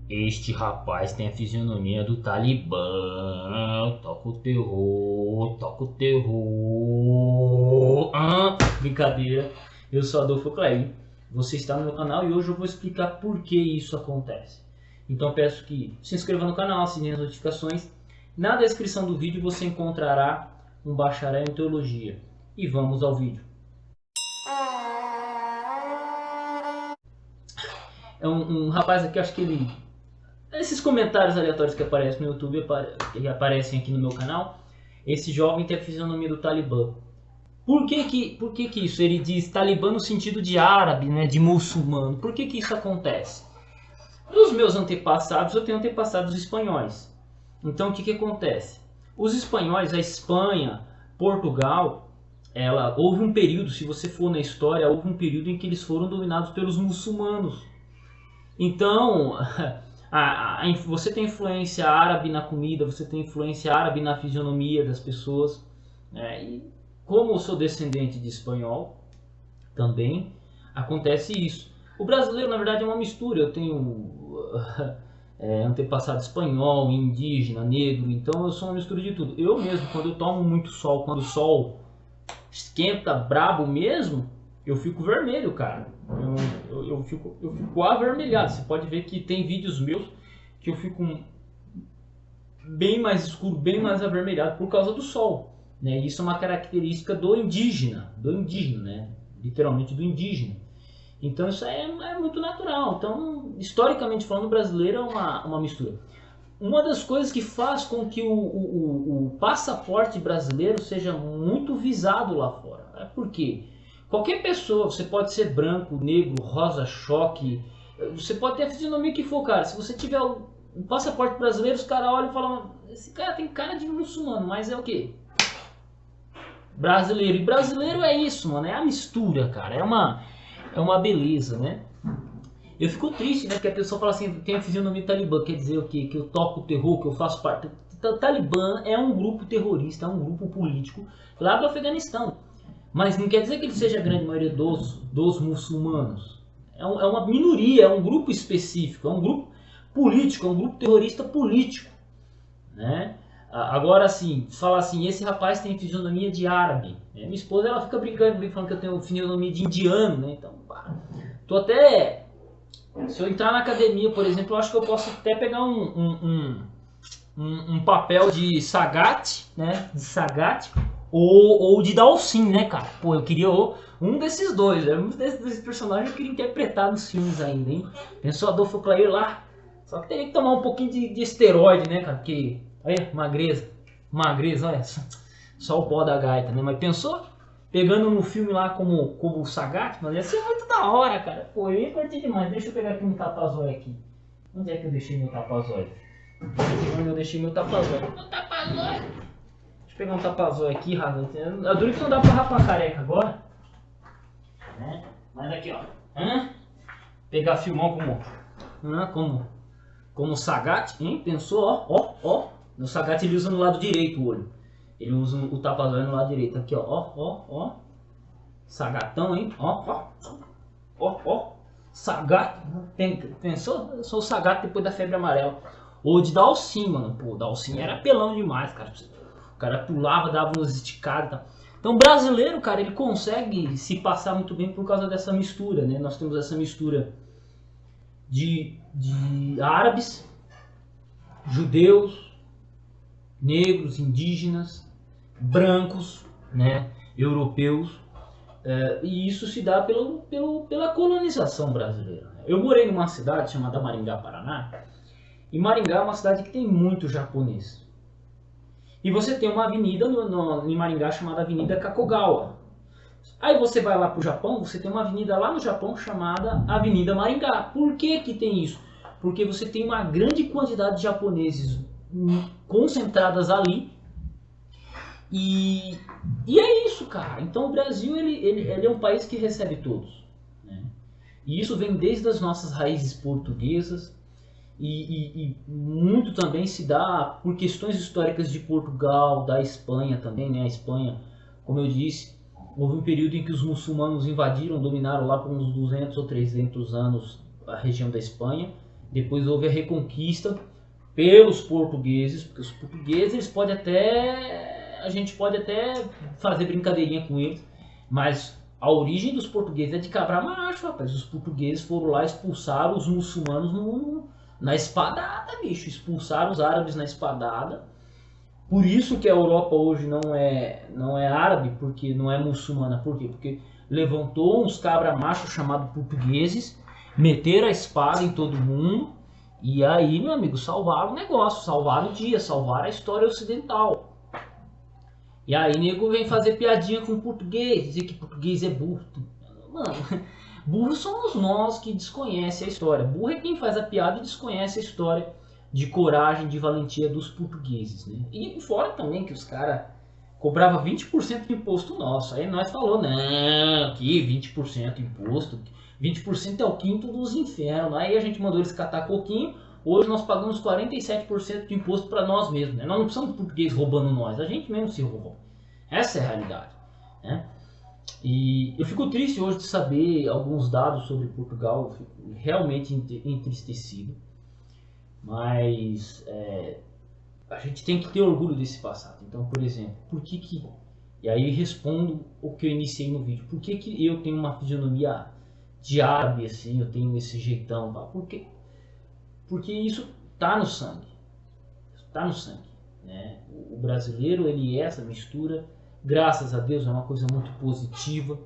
Este rapaz tem a fisionomia do Talibã. Toca o terror, toca o terror. Brincadeira. Eu sou Adolfo Clay. Você está no meu canal e hoje eu vou explicar por que isso acontece. Então peço que se inscreva no canal, assine as notificações. Na descrição do vídeo você encontrará um bacharel em teologia. E vamos ao vídeo. É um rapaz aqui, acho que ele... Esses comentários aleatórios que aparecem no YouTube que aparecem aqui no meu canal. Esse jovem tem a fisionomia do Talibã. Por que isso? Ele diz Talibã no sentido de árabe, né, de muçulmano. Por que isso acontece? Dos meus antepassados, eu tenho antepassados espanhóis. Então o que acontece? Os espanhóis, a Espanha, Portugal, houve um período, se você for na história, houve um período em que eles foram dominados pelos muçulmanos. Então, você tem influência árabe na comida, você tem influência árabe na fisionomia das pessoas. E como eu sou descendente de espanhol, também acontece isso. O brasileiro, na verdade, é uma mistura. Eu tenho antepassado espanhol, indígena, negro, então eu sou uma mistura de tudo. Eu mesmo, quando eu tomo muito sol, quando o sol esquenta brabo mesmo, eu fico vermelho, cara. Eu fico avermelhado. Você pode ver que tem vídeos meus que eu fico bem mais escuro, bem mais avermelhado por causa do sol. Né? Isso é uma característica do indígena, né? Literalmente do indígena. Então isso é muito natural. Então, historicamente falando, o brasileiro é uma mistura. Uma das coisas que faz com que o passaporte brasileiro seja muito visado lá fora. Por quê? Qualquer pessoa, você pode ser branco, negro, rosa, choque, você pode ter a fisionomia que for, cara. Se você tiver o passaporte brasileiro, os caras olham e falam, esse cara tem cara de muçulmano, mas é o quê? Brasileiro. E brasileiro é isso, mano, é a mistura, cara, é uma beleza, né? Eu fico triste, né, que a pessoa fala assim, tem a fisionomia talibã, quer dizer o quê? Que eu toco o terror, que eu faço parte. O Talibã é um grupo terrorista, é um grupo político lá do Afeganistão. Mas não quer dizer que ele seja a grande maioria dos muçulmanos. É uma minoria, é um grupo específico, é um grupo político, é um grupo terrorista político. Né? Agora, assim, fala assim, esse rapaz tem fisionomia de árabe. Minha esposa, ela fica brincando comigo, falando que eu tenho fisionomia de indiano, né? Então, tô até... Se eu entrar na academia, por exemplo, eu acho que eu posso até pegar um papel de Sagat, né? De Sagat, ou de Dalsin, né, cara? Pô, eu queria um desses dois. Um desses personagens eu queria interpretar nos filmes ainda, hein? Pensou Adolfo Clay lá? Só que teria que tomar um pouquinho de esteroide, né, cara? Porque, olha, magreza, olha, só o pó da gaita, né? Mas pensou? Pegando no filme lá como o Sagat, mas ia ser muito da hora, cara. Pô, eu ia curtir demais. Deixa eu pegar aqui um tapazóio aqui. Onde é que eu deixei meu tapazóio? Onde eu deixei meu tapazóio? Meu tapazóio! Deixa eu pegar um tapazóio aqui, Rafa. A dura que não dá pra rapar careca agora. Né? Mas aqui, ó. Pegar filmão como o Sagat, hein? Pensou, ó. No Sagat ele usa no lado direito o olho. Ele usa o tapa-zóio no lado direito. Aqui, ó. Sagatão, hein? Ó. Sagat. Pensou? Eu sou o Sagat depois da febre amarela. Ou de Dalsin, mano. Pô, Dalsin era pelão demais, cara. O cara pulava, dava umas esticadas e tal. Então, o brasileiro, cara, ele consegue se passar muito bem por causa dessa mistura, né? Nós temos essa mistura de árabes, judeus, negros, indígenas, brancos, né, europeus, e isso se dá pela colonização brasileira. Eu morei numa cidade chamada Maringá, Paraná, e Maringá é uma cidade que tem muito japonês. E você tem uma avenida em Maringá chamada Avenida Kakogawa. Aí você vai lá para o Japão, você tem uma avenida lá no Japão chamada Avenida Maringá. Por que tem isso? Porque você tem uma grande quantidade de japoneses concentradas ali. E é isso, cara. Então o Brasil ele é um país que recebe todos. Né? E isso vem desde as nossas raízes portuguesas. E muito também se dá por questões históricas de Portugal, da Espanha também. Né? A Espanha, como eu disse, houve um período em que os muçulmanos invadiram, dominaram lá por uns 200 ou 300 anos a região da Espanha. Depois houve a reconquista pelos portugueses, porque os portugueses eles podem até, a gente pode até fazer brincadeirinha com eles, mas a origem dos portugueses é de cabra macho, rapaz. Os portugueses foram lá expulsar os muçulmanos na espadada, bicho, expulsaram os árabes na espadada. Por isso que a Europa hoje não é árabe, porque não é muçulmana. Por quê? Porque levantou uns cabra machos chamados portugueses, meteram a espada em todo mundo, e aí, meu amigo, salvaram o negócio, salvaram o dia, salvaram a história ocidental. E aí, nego vem fazer piadinha com o português, dizer que português é burro. Mano, burro somos nós que desconhecem a história. Burro é quem faz a piada e desconhece a história de coragem, de valentia dos portugueses, né? E fora também que os caras cobravam 20% de imposto nosso. Aí nós falou, não, que 20% de imposto, 20% é o quinto dos infernos. Aí a gente mandou eles catar coquinho. Hoje nós pagamos 47% de imposto para nós mesmos, né? Nós não precisamos de português roubando nós, a gente mesmo se roubou. Essa é a realidade, né? E eu fico triste hoje de saber alguns dados sobre Portugal, eu fico realmente entristecido. Mas a gente tem que ter orgulho desse passado. Então, por exemplo, por que e aí respondo o que eu iniciei no vídeo. Por que eu tenho uma fisionomia de árabe assim, eu tenho esse jeitão? Tá? Porque isso tá no sangue. Tá no sangue, né? O brasileiro, ele é essa mistura. Graças a Deus é uma coisa muito positiva.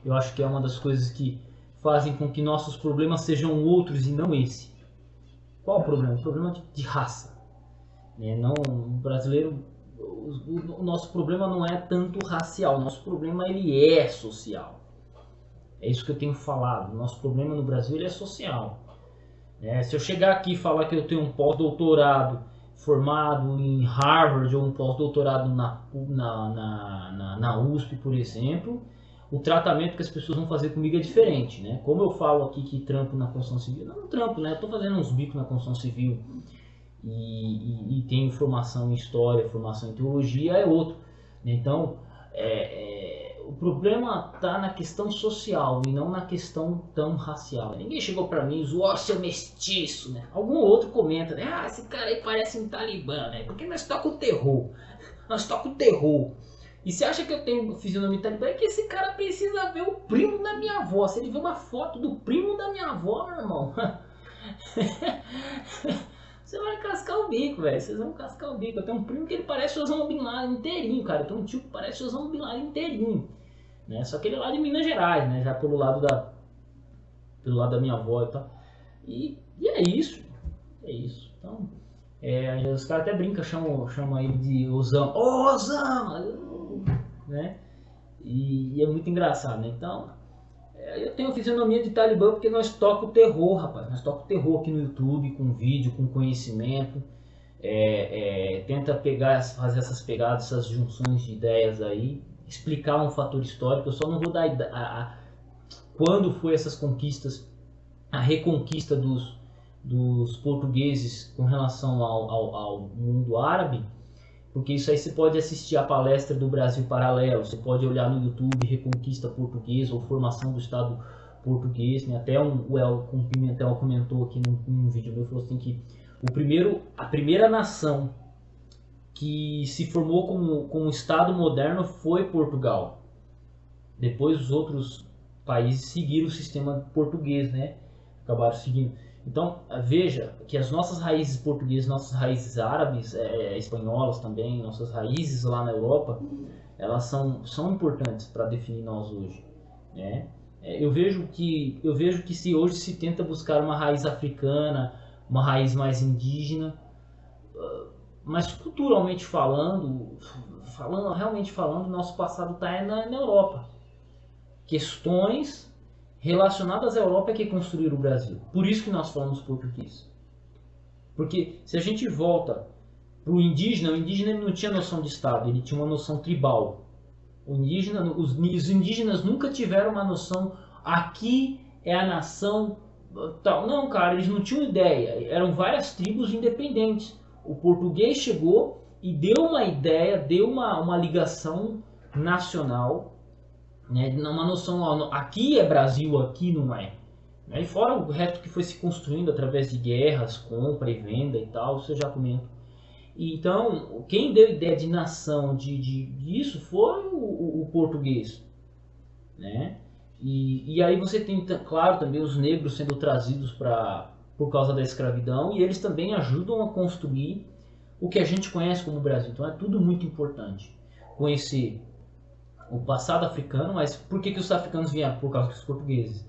Eu acho que é uma das coisas que fazem com que nossos problemas sejam outros e não esse. Qual o problema? O problema de raça. Não, o brasileiro, o nosso problema não é tanto racial, o nosso problema ele é social. É isso que eu tenho falado. O nosso problema no Brasil ele é social. Se eu chegar aqui e falar que eu tenho um pós-doutorado formado em Harvard ou um pós-doutorado na USP, por exemplo, o tratamento que as pessoas vão fazer comigo é diferente, né? Como eu falo aqui que trampo na construção civil, não trampo, né? Eu tô fazendo uns bicos na construção civil e tenho formação em história, formação em teologia, é outro. Então, o problema tá na questão social e não na questão tão racial. Ninguém chegou pra mim e zoou, seu mestiço, né? Algum outro comenta, né? Ah, esse cara aí parece um talibã, né? Porque nós toca o terror. Nós toca o terror. E você acha que eu tenho fisionomia talibã? É que esse cara precisa ver o primo da minha avó. Se ele ver uma foto do primo da minha avó, meu irmão, você vai cascar o bico, velho. Vocês vão cascar o bico. Eu tenho um primo que ele parece o Osama Bin Laden inteirinho, cara. Eu tenho um tio que parece o Osama Bin Laden inteirinho, né? Só que ele é lá de Minas Gerais, né? Já pelo lado da minha avó e tal. E é isso. É isso. Então, os caras até brincam, chamam ele de Osama. Ô, Osama! Né? E é muito engraçado, né? Então, eu tenho fisionomia de talibã porque nós tocamos o terror, rapaz. Nós tocamos o terror aqui no YouTube, com vídeo, com conhecimento. Tenta fazer essas pegadas, essas junções de ideias aí, explicar um fator histórico. Eu só não vou dar quando foi essas conquistas, a reconquista dos portugueses com relação ao mundo árabe. Porque isso aí você pode assistir a palestra do Brasil Paralelo, você pode olhar no YouTube Reconquista Portuguesa ou Formação do Estado Português, né? Até o Elton Pimentel comentou aqui num vídeo meu, falou assim que a primeira nação que se formou como Estado moderno foi Portugal. Depois os outros países seguiram o sistema português, né? Acabaram seguindo. Então, veja que as nossas raízes portuguesas, nossas raízes árabes, espanholas também, nossas raízes lá na Europa, elas são importantes para definir nós hoje, né? Eu vejo que se hoje se tenta buscar uma raiz africana, uma raiz mais indígena, mas culturalmente realmente falando, nosso passado está na Europa. Questões relacionadas à Europa é que construíram o Brasil. Por isso que nós falamos português. Porque se a gente volta para o indígena ele não tinha noção de Estado, ele tinha uma noção tribal. Os indígenas nunca tiveram uma noção, aqui é a nação tal. Não, cara, eles não tinham ideia. Eram várias tribos independentes. O português chegou e deu uma ideia, deu uma ligação nacional, né? Uma noção, aqui é Brasil, aqui não é. Aí fora o resto que foi se construindo através de guerras, compra e venda e tal, você já comenta. Então, quem deu ideia de nação disso foi o português, né? E aí você tem, claro, também os negros sendo trazidos por causa da escravidão, e eles também ajudam a construir o que a gente conhece como Brasil. Então é tudo muito importante conhecer o passado africano, mas por que os africanos vieram? Por causa dos portugueses.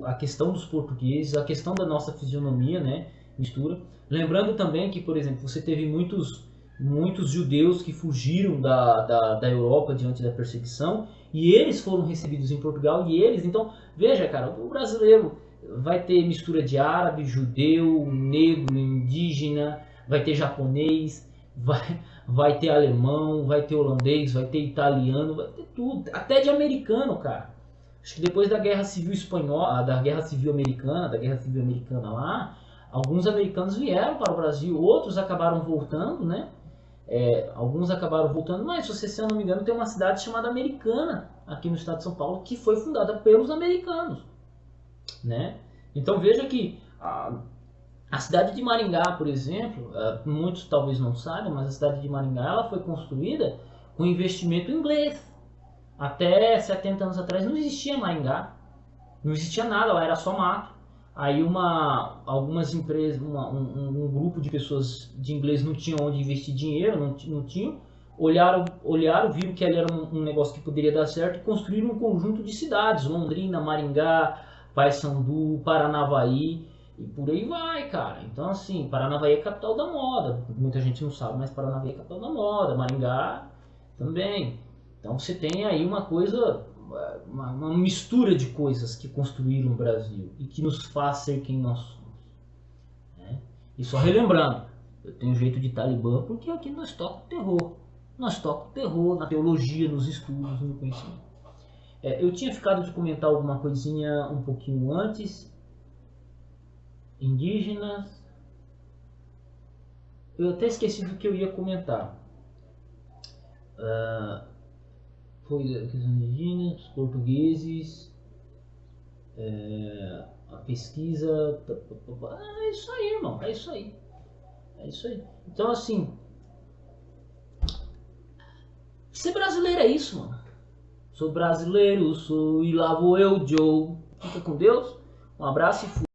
A questão dos portugueses, a questão da nossa fisionomia, né? Mistura. Lembrando também que, por exemplo, você teve muitos judeus que fugiram da Europa diante da perseguição, e eles foram recebidos em Portugal, e eles, então, veja, cara, o brasileiro vai ter mistura de árabe, judeu, negro, indígena, vai ter japonês, vai ter alemão, vai ter holandês, vai ter italiano, vai ter tudo, até de americano, cara. Acho que depois da Guerra Civil Espanhola, da Guerra Civil Americana lá, alguns americanos vieram para o Brasil, outros acabaram voltando, né? Alguns acabaram voltando, mas se eu não me engano, tem uma cidade chamada Americana, aqui no estado de São Paulo, que foi fundada pelos americanos, né? Então veja que a cidade de Maringá, por exemplo, muitos talvez não saibam, mas a cidade de Maringá ela foi construída com investimento inglês. Até 70 anos atrás não existia Maringá, não existia nada, lá era só mato. Aí algumas empresas, um grupo de pessoas de inglês não tinham onde investir dinheiro, não tinham, olharam, viram que ali era um negócio que poderia dar certo e construíram um conjunto de cidades, Londrina, Maringá, Paysandu, Paranavaí e por aí vai, cara. Então assim, Paranavaí é a capital da moda, muita gente não sabe, mas Paranavaí é a capital da moda, Maringá também. Então você tem aí uma coisa, uma mistura de coisas que construíram o Brasil e que nos faz ser quem nós somos, né? E só relembrando, eu tenho jeito de talibã porque aqui nós tocamos terror. Nós tocamos terror na teologia, nos estudos, no conhecimento. Eu tinha ficado de comentar alguma coisinha um pouquinho antes. Indígenas. Eu até esqueci do que eu ia comentar. Foi os indígenas, os portugueses, a pesquisa. É isso aí, irmão. É isso aí. É isso aí. Então, assim, ser brasileiro é isso, mano. Sou brasileiro, sou e lá vou eu, Joe. Fica com Deus. Um abraço e fui.